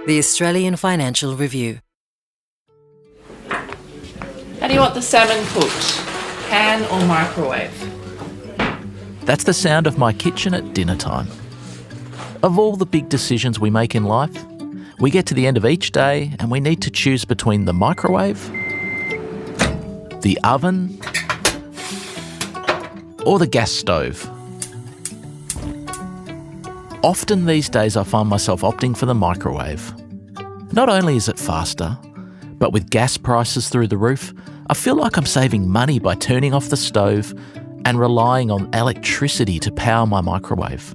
The Australian Financial Review. How do you want the salmon cooked? Pan or microwave? That's the sound of my kitchen at dinner time. Of all the big decisions we make in life, we get to the end of each day and we need to choose between the microwave, the oven, or the gas stove. Often these days I find myself opting for the microwave. Not only is it faster, but with gas prices through the roof, I feel like I'm saving money by turning off the stove and relying on electricity to power my microwave.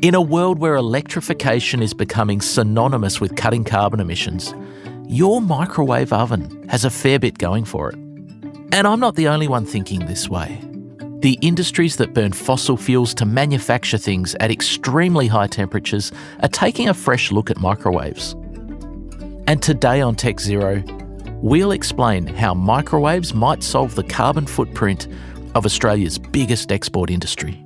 In a world where electrification is becoming synonymous with cutting carbon emissions, your microwave oven has a fair bit going for it. And I'm not the only one thinking this way. The industries that burn fossil fuels to manufacture things at extremely high temperatures are taking a fresh look at microwaves. And today on Tech Zero, we'll explain how microwaves might solve the carbon footprint of Australia's biggest export industry.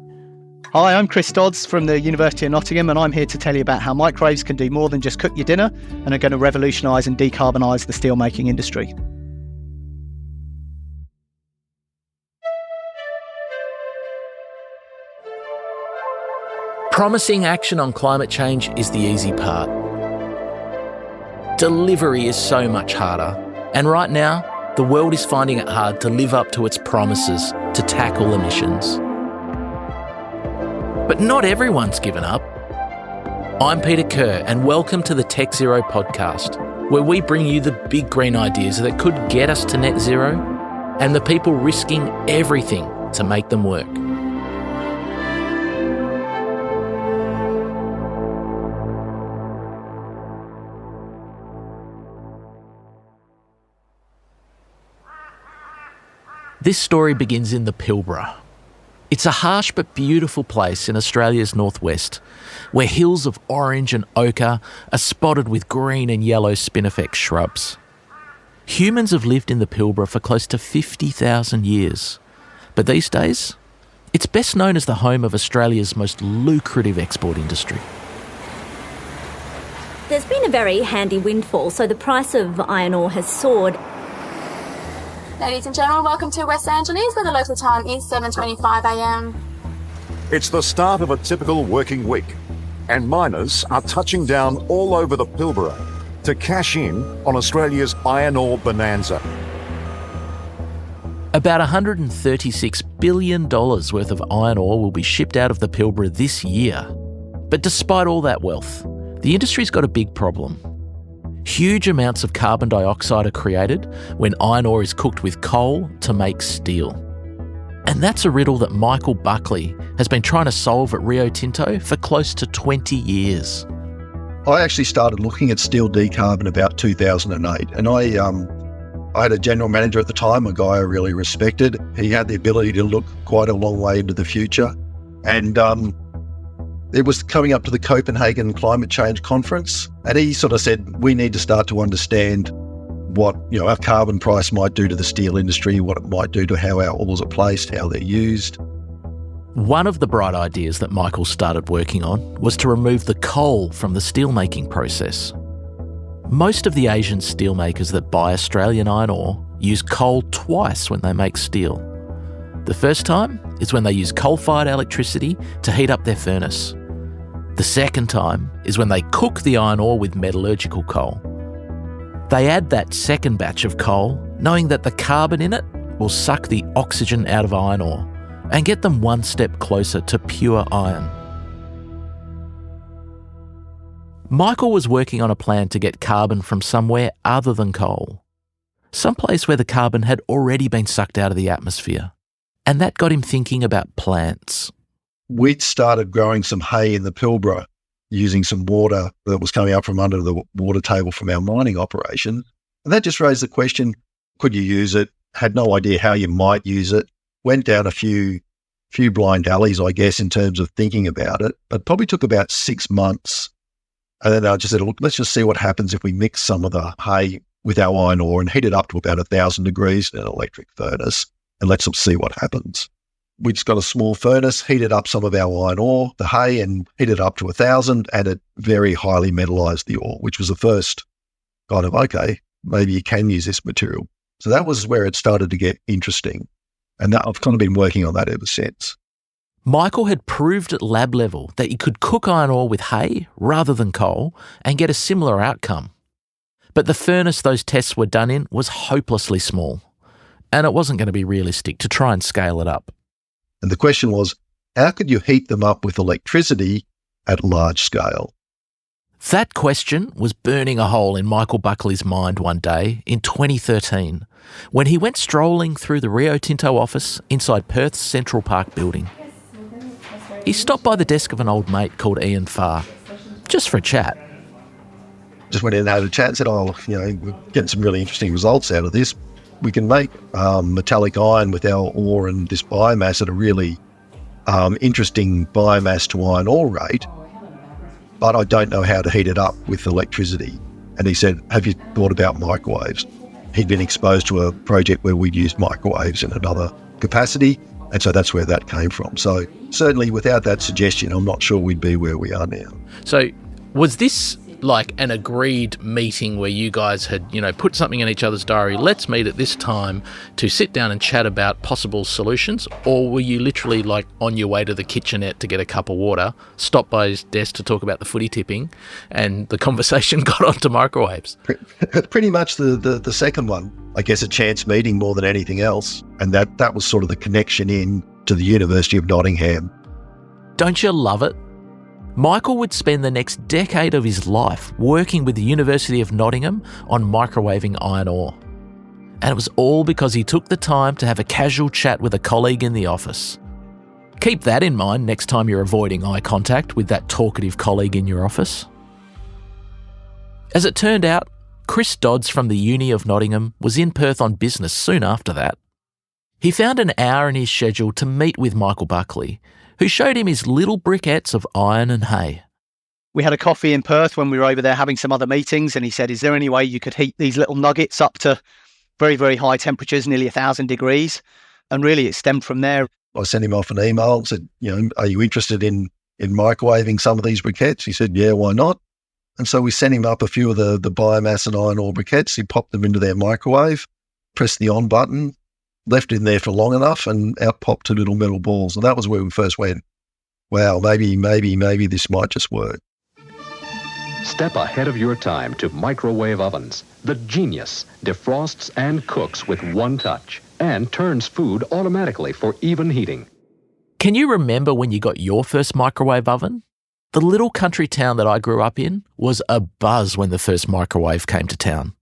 Hi, I'm Chris Dodds from the University of Nottingham, and I'm here to tell you about how microwaves can do more than just cook your dinner and are going to revolutionise and decarbonise the steelmaking industry. Promising action on climate change is the easy part. Delivery is so much harder. And right now, the world is finding it hard to live up to its promises to tackle emissions. But not everyone's given up. I'm Peter Kerr, and welcome to the Tech Zero podcast, where we bring you the big green ideas that could get us to net zero and the people risking everything to make them work. This story begins in the Pilbara. It's a harsh but beautiful place in Australia's northwest, where hills of orange and ochre are spotted with green and yellow spinifex shrubs. Humans have lived in the Pilbara for close to 50,000 years, but these days, it's best known as the home of Australia's most lucrative export industry. There's been a very handy windfall, so the price of iron ore has soared. Ladies and gentlemen, welcome to West Angeles, where the local time is 7:25 a.m. It's the start of a typical working week, and miners are touching down all over the Pilbara to cash in on Australia's iron ore bonanza. About $136 billion worth of iron ore will be shipped out of the Pilbara this year. But despite all that wealth, the industry's got a big problem. Huge amounts of carbon dioxide are created when iron ore is cooked with coal to make steel. And that's a riddle that Michael Buckley has been trying to solve at Rio Tinto for close to 20 years. I actually started looking at steel decarb in about 2008, and I had a general manager at the time, a guy I really respected. He had the ability to look quite a long way into the future, and it was coming up to the Copenhagen Climate Change Conference, and he sort of said, we need to start to understand what our carbon price might do to the steel industry, what it might do to how our ores are placed, how they're used. One of the bright ideas that Michael started working on was to remove the coal from the steelmaking process. Most of the Asian steelmakers that buy Australian iron ore use coal twice when they make steel. The first time is when they use coal-fired electricity to heat up their furnace. The second time is when they cook the iron ore with metallurgical coal. They add that second batch of coal, knowing that the carbon in it will suck the oxygen out of iron ore and get them one step closer to pure iron. Michael was working on a plan to get carbon from somewhere other than coal, someplace where the carbon had already been sucked out of the atmosphere. And that got him thinking about plants. We'd started growing some hay in the Pilbara using some water that was coming up from under the water table from our mining operation. And that just raised the question, could you use it? Had no idea how you might use it. Went down a few blind alleys, I guess, in terms of thinking about it, but probably took about 6 months. And then I just said, look, let's just see what happens if we mix some of the hay with our iron ore and heat it up to about 1,000 degrees in an electric furnace, and let's see what happens. we just got a small furnace, heated up some of our iron ore, the hay, and heated it up to 1,000, and it very highly metallized the ore, which was the first kind of, okay, maybe you can use this material. So that was where it started to get interesting. And that, I've kind of been working on that ever since. Michael had proved at lab level that you could cook iron ore with hay rather than coal and get a similar outcome. But the furnace those tests were done in was hopelessly small, and it wasn't going to be realistic to try and scale it up. And the question was, how could you heat them up with electricity at large scale? That question was burning a hole in Michael Buckley's mind one day in 2013 when he went strolling through the Rio Tinto office inside Perth's Central Park building. He stopped by the desk of an old mate called Ian Farr, just for a chat. Just went in and had a chat and said, we're getting some really interesting results out of this. We can make metallic iron with our ore and this biomass at a really interesting biomass to iron ore rate, but I don't know how to heat it up with electricity. And he said, have you thought about microwaves? He'd been exposed to a project where we'd used microwaves in another capacity, and so that's where that came from. So certainly without that suggestion, I'm not sure we'd be where we are now. So was this like an agreed meeting where you guys had, put something in each other's diary, let's meet at this time to sit down and chat about possible solutions? Or were you literally like on your way to the kitchenette to get a cup of water, stopped by his desk to talk about the footy tipping, and the conversation got onto microwaves? Pretty much the second one. I guess a chance meeting more than anything else. And that was sort of the connection in to the University of Nottingham. Don't you love it? Michael would spend the next decade of his life working with the University of Nottingham on microwaving iron ore. And it was all because he took the time to have a casual chat with a colleague in the office. Keep that in mind next time you're avoiding eye contact with that talkative colleague in your office. As it turned out, Chris Dodds from the Uni of Nottingham was in Perth on business soon after that. He found an hour in his schedule to meet with Michael Buckley, who showed him his little briquettes of iron and hay. We had a coffee in Perth when we were over there having some other meetings, and he said, is there any way you could heat these little nuggets up to very, very high temperatures, nearly 1,000 degrees? And really it stemmed from there. I sent him off an email and said, are you interested in microwaving some of these briquettes? He said, yeah, why not? And so we sent him up a few of the biomass and iron ore briquettes. He popped them into their microwave, pressed the on button, left it in there for long enough, and out popped 2 little metal balls. And that was where we first went, wow, maybe this might just work. Step ahead of your time to microwave ovens. The genius defrosts and cooks with one touch and turns food automatically for even heating. Can you remember when you got your first microwave oven? The little country town that I grew up in was abuzz when the first microwave came to town.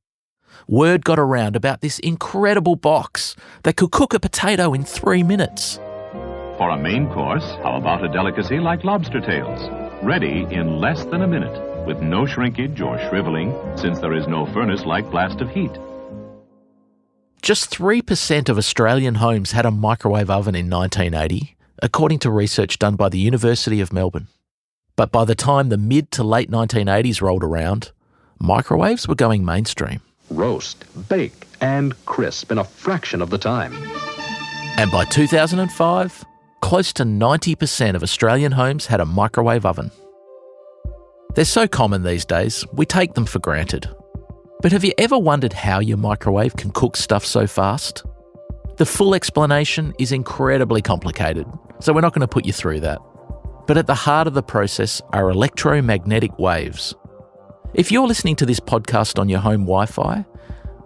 Word got around about this incredible box that could cook a potato in 3 minutes. For a main course, how about a delicacy like lobster tails? Ready in less than a minute, with no shrinkage or shriveling, since there is no furnace-like blast of heat. Just 3% of Australian homes had a microwave oven in 1980, according to research done by the University of Melbourne. But by the time the mid to late 1980s rolled around, microwaves were going mainstream. Roast, bake, and crisp in a fraction of the time. And by 2005, close to 90% of Australian homes had a microwave oven. They're so common these days, we take them for granted. But have you ever wondered how your microwave can cook stuff so fast? The full explanation is incredibly complicated, so we're not going to put you through that. But at the heart of the process are electromagnetic waves. If you're listening to this podcast on your home Wi-Fi,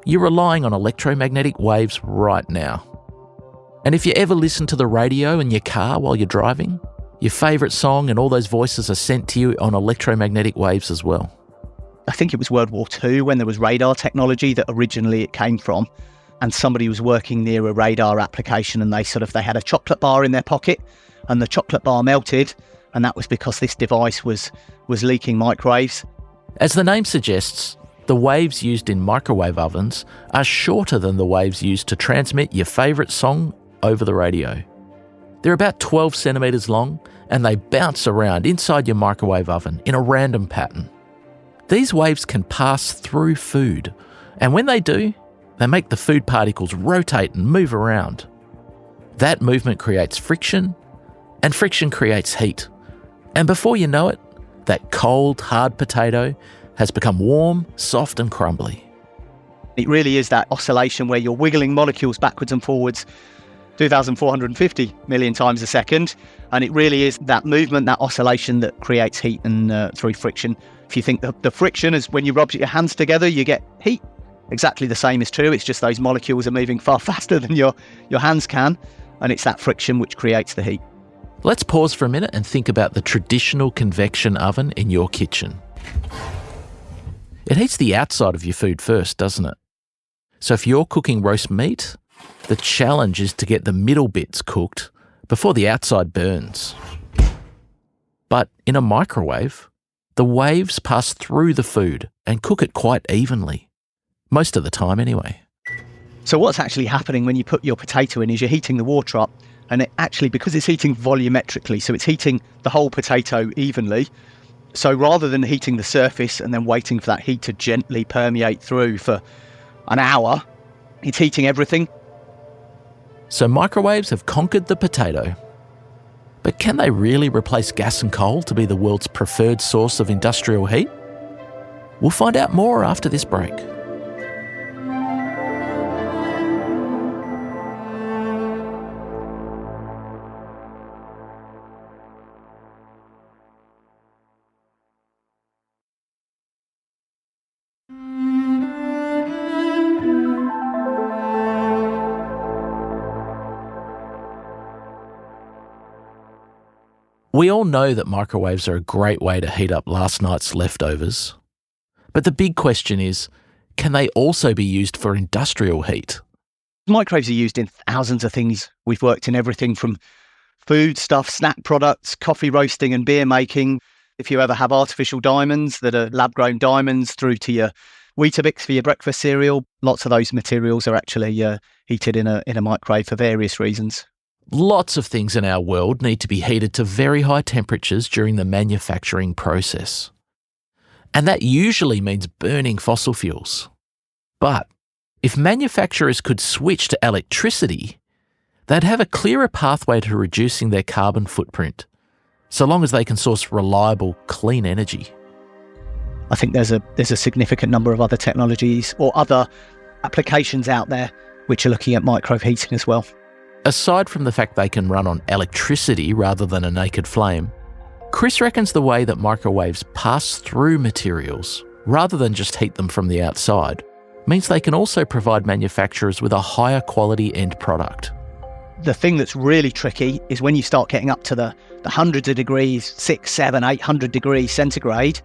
you're relying on electromagnetic waves right now. And if you ever listen to the radio in your car while you're driving, your favourite song and all those voices are sent to you on electromagnetic waves as well. I think it was World War II when there was radar technology that originally it came from, and somebody was working near a radar application and they had a chocolate bar in their pocket and the chocolate bar melted, and that was because this device was leaking microwaves. As the name suggests, the waves used in microwave ovens are shorter than the waves used to transmit your favourite song over the radio. They're about 12 centimetres long and they bounce around inside your microwave oven in a random pattern. These waves can pass through food, and when they do, they make the food particles rotate and move around. That movement creates friction, and friction creates heat. And before you know it, that cold, hard potato has become warm, soft and crumbly. It really is that oscillation where you're wiggling molecules backwards and forwards 2,450 million times a second. And it really is that movement, that oscillation that creates heat and through friction. If you think the friction is when you rub your hands together, you get heat. Exactly the same is true. It's just those molecules are moving far faster than your hands can. And it's that friction which creates the heat. Let's pause for a minute and think about the traditional convection oven in your kitchen. It heats the outside of your food first, doesn't it? So if you're cooking roast meat, the challenge is to get the middle bits cooked before the outside burns. But in a microwave, the waves pass through the food and cook it quite evenly. Most of the time anyway. So what's actually happening when you put your potato in is you're heating the water up, and it actually, because it's heating volumetrically, so it's heating the whole potato evenly. So rather than heating the surface and then waiting for that heat to gently permeate through for an hour, it's heating everything. So microwaves have conquered the potato. But can they really replace gas and coal to be the world's preferred source of industrial heat? We'll find out more after this break. We all know that microwaves are a great way to heat up last night's leftovers. But the big question is, can they also be used for industrial heat? Microwaves are used in thousands of things. We've worked in everything from food stuff, snack products, coffee roasting and beer making. If you ever have artificial diamonds that are lab-grown diamonds, through to your Weetabix for your breakfast cereal, lots of those materials are actually heated in a microwave for various reasons. Lots of things in our world need to be heated to very high temperatures during the manufacturing process. And that usually means burning fossil fuels. But if manufacturers could switch to electricity, they'd have a clearer pathway to reducing their carbon footprint, so long as they can source reliable, clean energy. I think there's a significant number of other technologies or other applications out there which are looking at microwave heating as well. Aside from the fact they can run on electricity rather than a naked flame, Chris reckons the way that microwaves pass through materials rather than just heat them from the outside means they can also provide manufacturers with a higher quality end product. The thing that's really tricky is when you start getting up to the hundreds of degrees, 600, 700, 800 degrees centigrade.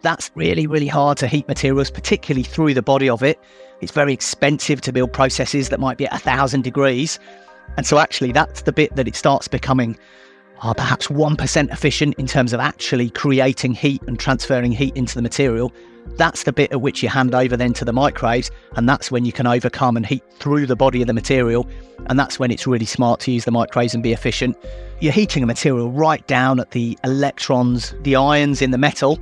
That's really, really hard to heat materials, particularly through the body of it. It's very expensive to build processes that might be at 1,000 degrees. And so actually that's the bit that it starts becoming perhaps 1% efficient in terms of actually creating heat and transferring heat into the material. That's the bit at which you hand over then to the microwaves, and that's when you can overcome and heat through the body of the material. And that's when it's really smart to use the microwaves and be efficient. You're heating a material right down at the electrons, the ions in the metal.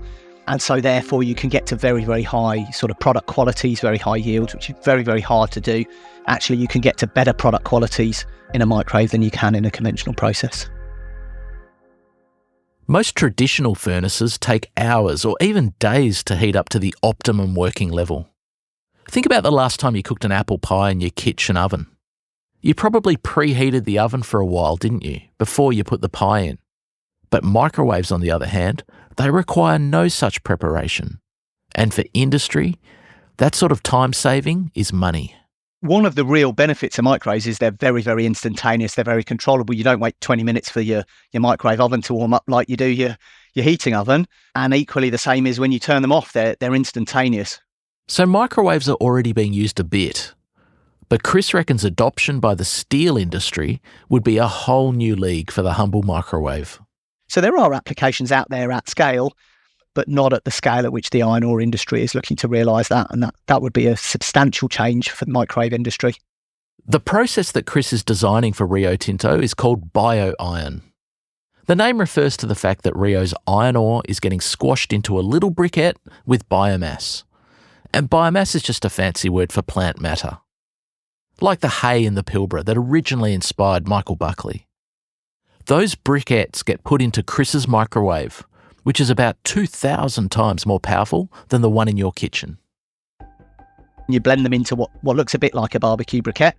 And so therefore you can get to very, very high sort of product qualities, very high yields, which is very, very hard to do. Actually, you can get to better product qualities in a microwave than you can in a conventional process. Most traditional furnaces take hours or even days to heat up to the optimum working level. Think about the last time you cooked an apple pie in your kitchen oven. You probably preheated the oven for a while, didn't you, before you put the pie in? But microwaves, on the other hand, they require no such preparation. And for industry, that sort of time saving is money. One of the real benefits of microwaves is they're very, very instantaneous. They're very controllable. You don't wait 20 minutes for your microwave oven to warm up like you do your heating oven. And equally the same is when you turn them off, they're instantaneous. So microwaves are already being used a bit. But Chris reckons adoption by the steel industry would be a whole new league for the humble microwave. So there are applications out there at scale, but not at the scale at which the iron ore industry is looking to realise that. And that would be a substantial change for the microwave industry. The process that Chris is designing for Rio Tinto is called bio-iron. The name refers to the fact that Rio's iron ore is getting squashed into a little briquette with biomass. And biomass is just a fancy word for plant matter. like the hay in the Pilbara that originally inspired Michael Buckley. Those briquettes get put into Chris's microwave, which is about 2,000 times more powerful than the one in your kitchen. You blend them into what looks a bit like a barbecue briquette.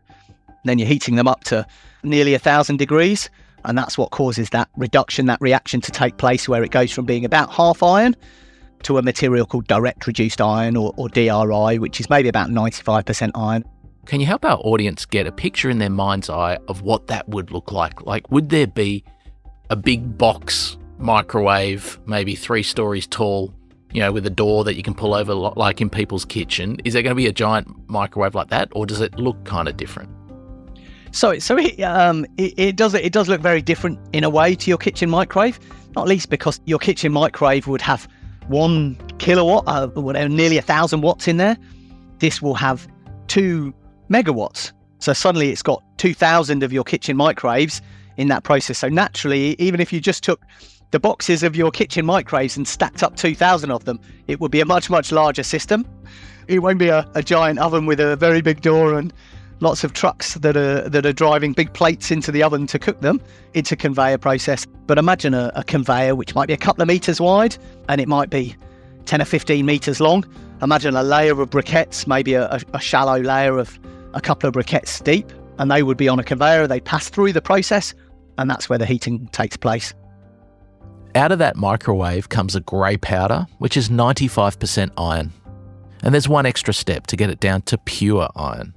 Then you're heating them up to nearly 1,000 degrees. And that's what causes that reduction, that reaction to take place, where it goes from being about half iron to a material called direct reduced iron, or DRI, which is maybe about 95% iron. Can you help our audience get a picture in their mind's eye of what that would look like? Like, would there be a big box microwave, maybe 3 stories tall, with a door that you can pull over like in people's kitchen? Is there going to be a giant microwave like that, or does it look kind of different? So it does look very different in a way to your kitchen microwave, not least because your kitchen microwave would have 1 kilowatt, whatever, nearly 1,000 watts in there. This will have 2 megawatts. So suddenly it's got 2,000 of your kitchen microwaves in that process. So naturally, even if you just took the boxes of your kitchen microwaves and stacked up 2,000 of them, it would be a much, much larger system. It won't be a giant oven with a very big door and lots of trucks that are driving big plates into the oven to cook them. It's a conveyor process. But imagine a conveyor which might be a couple of meters wide and it might be 10 or 15 meters long. Imagine a layer of briquettes, maybe a shallow layer of a couple of briquettes deep, and they would be on a conveyor. They pass through the process, and that's where the heating takes place. Out of that microwave comes a grey powder, which is 95% iron. And there's one extra step to get it down to pure iron.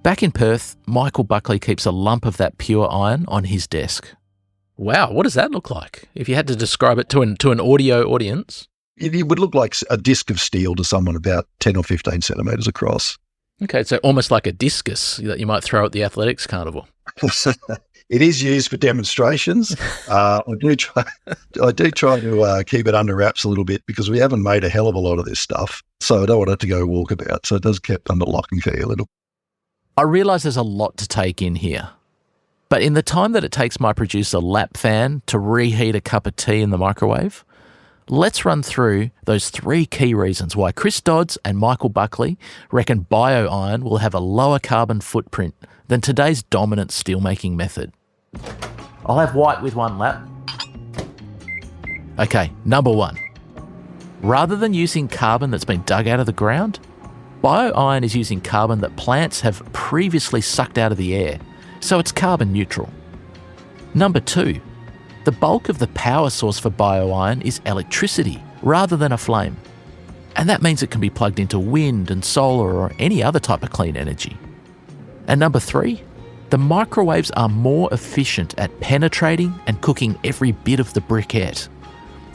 Back in Perth, Michael Buckley keeps a lump of that pure iron on his desk. Wow, what does that look like? If you had to describe it to an audio audience. It would look like a disc of steel to someone about 10 or 15 centimetres across. Okay, so almost like a discus that you might throw at the athletics carnival. It is used for demonstrations. I do try to keep it under wraps a little bit because we haven't made a hell of a lot of this stuff. So I don't want it to go walkabout. So it does keep under lock and key a little. I realise there's a lot to take in here. But in the time that it takes my producer Lap Fan to reheat a cup of tea in the microwave, let's run through those 3 key reasons why Chris Dodds and Michael Buckley reckon bio-iron will have a lower carbon footprint than today's dominant steelmaking method. I'll have white with 1 lap. Okay, number 1. Rather than using carbon that's been dug out of the ground, bio-iron is using carbon that plants have previously sucked out of the air, so it's carbon neutral. Number 2. The bulk of the power source for bio-iron is electricity rather than a flame. And that means it can be plugged into wind and solar or any other type of clean energy. And number 3, the microwaves are more efficient at penetrating and cooking every bit of the briquette.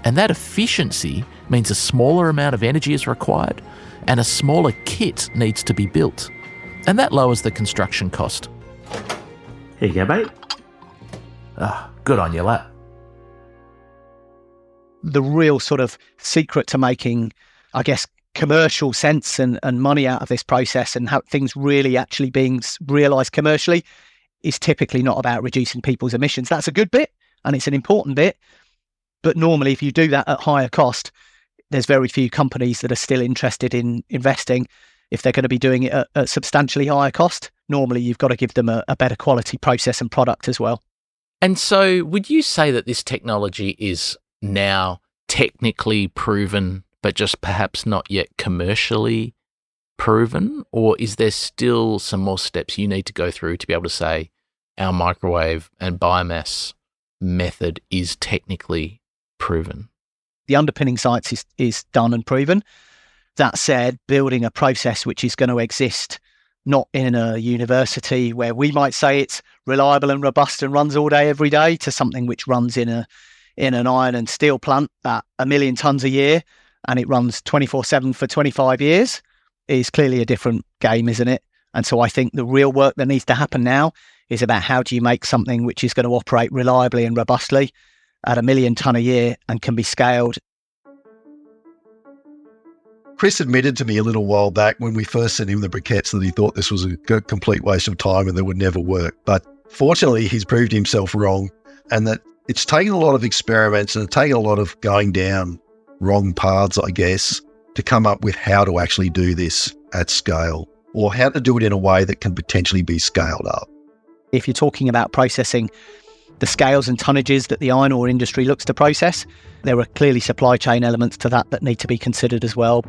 And that efficiency means a smaller amount of energy is required and a smaller kit needs to be built. And that lowers the construction cost. Here you go, mate. Good on you, Lap. The real sort of secret to making, I guess, commercial sense and money out of this process and how things really actually being realised commercially is typically not about reducing people's emissions. That's a good bit and it's an important bit. But normally if you do that at higher cost, there's very few companies that are still interested in investing if they're going to be doing it at substantially higher cost. Normally you've got to give them a better quality process and product as well. And so would you say that this technology is now technically proven, but just perhaps not yet commercially proven? Or is there still some more steps you need to go through to be able to say our microwave and biomass method is technically proven? The underpinning science is done and proven. That said, building a process which is going to exist not in a university where we might say it's reliable and robust and runs all day, every day, to something which runs in an iron and steel plant at 1 million tonnes a year and it runs 24/7 for 25 years is clearly a different game, isn't it? And so I think the real work that needs to happen now is about how do you make something which is going to operate reliably and robustly at 1 million tonne a year and can be scaled. Chris admitted to me a little while back when we first sent him the briquettes that he thought this was a complete waste of time and that would never work. But fortunately, he's proved himself wrong, and that it's taken a lot of experiments and it's taken a lot of going down wrong paths, I guess, to come up with how to actually do this at scale. or how to do it in a way that can potentially be scaled up. If you're talking about processing the scales and tonnages that the iron ore industry looks to process, there are clearly supply chain elements to that need to be considered as well.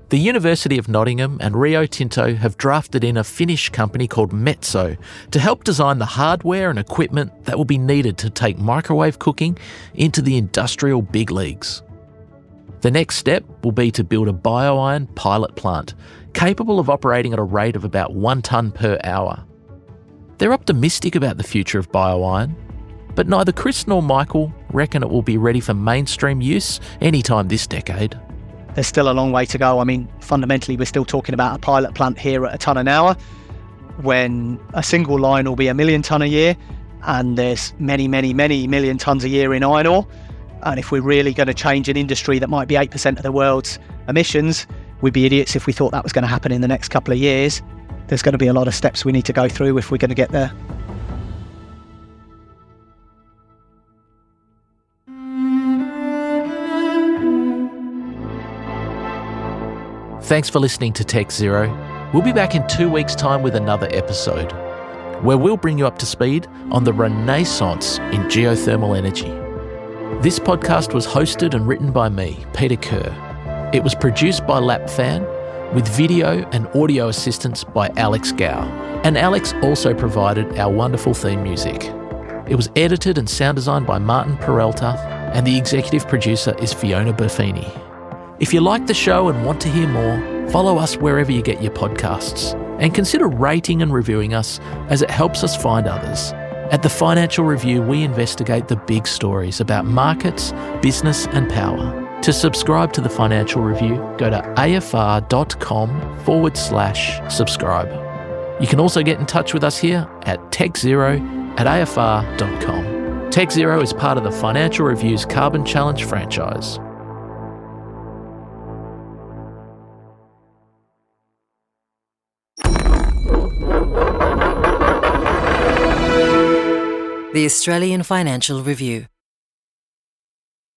The University of Nottingham and Rio Tinto have drafted in a Finnish company called Metso to help design the hardware and equipment that will be needed to take microwave cooking into the industrial big leagues. The next step will be to build a bioiron pilot plant capable of operating at a rate of about 1 tonne per hour. They're optimistic about the future of bioiron, but neither Chris nor Michael reckon it will be ready for mainstream use anytime this decade. There's still a long way to go. I mean, fundamentally, we're still talking about a pilot plant here at 1 tonne an hour, when a single line will be 1 million tonne a year, and there's many, many, many million tonnes a year in iron ore. And if we're really going to change an industry that might be 8% of the world's emissions, we'd be idiots if we thought that was going to happen in the next couple of years. There's going to be a lot of steps we need to go through if we're going to get there. Thanks for listening to Tech Zero. We'll be back in 2 weeks' time with another episode, where we'll bring you up to speed on the renaissance in geothermal energy. This podcast was hosted and written by me, Peter Kerr. It was produced by LapFan, with video and audio assistance by Alex Gow. And Alex also provided our wonderful theme music. It was edited and sound designed by Martin Peralta, and the executive producer is Fiona Buffini. If you like the show and want to hear more, follow us wherever you get your podcasts, and consider rating and reviewing us, as it helps us find others. At the Financial Review, we investigate the big stories about markets, business and power. To subscribe to the Financial Review, go to afr.com/subscribe. You can also get in touch with us here at techzero@afr.com. Tech Zero is part of the Financial Review's Carbon Challenge franchise. The Australian Financial Review.